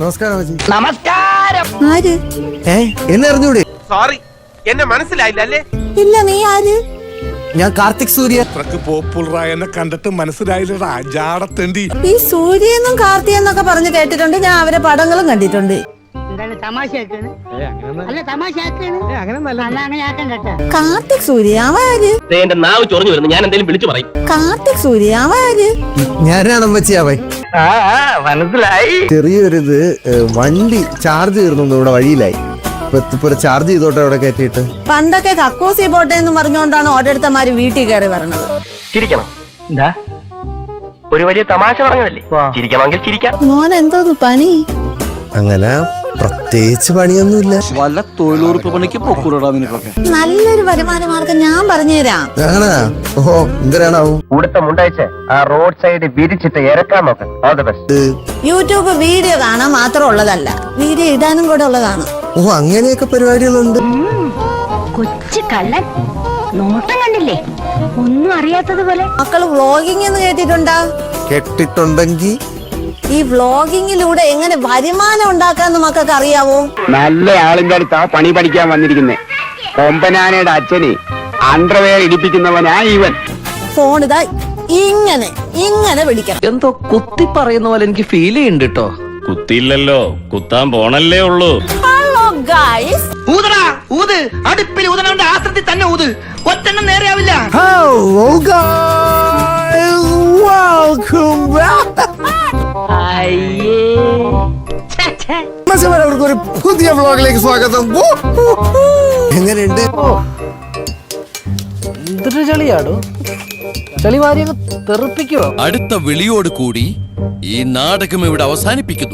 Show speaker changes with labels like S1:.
S1: നമസ്കാരം ചേച്ചി.
S2: നമസ്കാരം.
S3: ആര്?
S1: എന്നെ അറിഞ്ഞൂടെ?
S4: സോറി, എന്നെ മനസ്സിലായില്ല അല്ലേ?
S3: ഇല്ല, നീ ആര്?
S1: ഞാൻ കാർത്തിക് സൂര്യ.
S5: പോപ്പുലറായെന്നെ കണ്ടിട്ട് മനസ്സിലായില്ലടാ ജാടത്തേണ്ടി.
S3: ഈ സൂര്യന്നും കാർത്തിയെന്നൊക്കെ പറഞ്ഞു കേട്ടിട്ടുണ്ട്. ഞാൻ അവരെ പടങ്ങളും കണ്ടിട്ടുണ്ട്. കാർത്തിക് സൂര്യ അവര്?
S2: എന്റെ നാവ് ചൊറിഞ്ഞു വരുന്നു, ഞാൻ എന്തെങ്കിലും വിളിച്ചു പറയും.
S3: കാർത്തിക് സൂര്യ അവര്?
S1: ഞാനാണ് അമ്മച്ചിയാവേ.
S2: മനസ്സിലായി.
S1: ചെറിയൊരിത് വണ്ടി ചാർജ് തീർന്നു, ഇവിടെ വഴിയിലായി. ഇപ്പൊ ചാർജ് ചെയ്തോട്ടെ അവിടെ കയറ്റിയിട്ട്.
S3: പണ്ടൊക്കെ കക്കൂസി പോട്ടെ എന്ന് പറഞ്ഞുകൊണ്ടാണ് ഓരോരുത്തമാര് വീട്ടിൽ കയറി വരണത്.
S2: ചിരിക്കണം. എന്താ ഒരു വലിയ തമാശ പറഞ്ഞതല്ലേ? ചിരിക്കണമെങ്കിൽ ചിരിക്കാം.
S3: മോൻ എന്തോന്നു പണി?
S1: അങ്ങനെ പ്രത്യേകിച്ച് പണിയൊന്നുമില്ല.
S6: വല്ല തൊഴിലുറപ്പ് പണിക്ക് പൊക്കൂടാ നിനക്കൊക്കെ.
S3: നല്ലൊരു വരുമാന മാർഗം ഞാൻ പറഞ്ഞുതരാം.
S1: അങ്ങനെ ഓഹോ എന്തിനാണാവും?
S2: ഇവിടുത്തെ മുണ്ടയച്ച് ആ റോഡ് സൈഡ് വിരിച്ചിട്ട് ഇറക്കാൻ നോക്കാം. All the best.
S3: YouTube video കാണാൻ മാത്രം ഉള്ളതല്ല, വീഡിയോ ഇടാനും കൂടെ ഉള്ളതാണ്.
S1: ഓ അങ്ങനെയൊക്കെ പരിപാടികളുണ്ട്.
S7: കൊച്ചു കള്ളൻ നോട്ടം കണ്ടില്ലേ, ഒന്നും അറിയാത്തതുപോലെ.
S3: മക്കള് വ്ളോഗിംഗ് എന്ന് കേട്ടിട്ടുണ്ടാ?
S1: കേട്ടിട്ടുണ്ടെങ്കിൽ
S3: ഈ വ്ളോഗിങ്ങിലൂടെ എങ്ങനെ വരുമാനം ഉണ്ടാക്കാന്ന് മക്കൾക്ക് അറിയാവോ?
S8: നല്ല ആളിന്റെ അടുത്താ പണി പഠിക്കാൻ വന്നിരിക്കുന്നേ. കൊമ്പനാനയുടെ അച്ഛന് അണ്ടർവെയർ ഇടിപ്പിക്കുന്നവനാ ഇവൻ.
S3: ഫോൺ ഇതാ ഇങ്ങനെ ഇങ്ങനെ പിടിക്കണം.
S6: എന്തോ കുത്തി പറയുന്ന പോലെ എനിക്ക് ഫീൽ ചെയ്യുന്നുണ്ട് കേട്ടോ.
S9: കുത്തിയില്ലല്ലോ, കുത്താൻ പോണല്ലേ ഉള്ളൂ.
S3: ഹലോ ഗൈസ്,
S2: ഊതടാ, ഊത്. അടുപ്പിൽ ഊതനവന്റെ ആസ്ത്രത്തിൽ തന്നെ ഊത്. ഒറ്റെണ്ണം നേരെയാവില്ല.
S1: Hello guys, welcome back. നമസ്കാരം, ഒരു പുതിയ വ്ളോഗിലേക്ക് സ്വാഗതം. എങ്ങനെയുണ്ട്?
S6: എന്തൊരു ചളിയാടോ, ചളി വാരി അങ്ങ് തെറിപ്പിക്കോ.
S10: അടുത്ത വിളിയോട് കൂടി ഈ നാടകം ഇവിടെ അവസാനിപ്പിക്കുന്നു.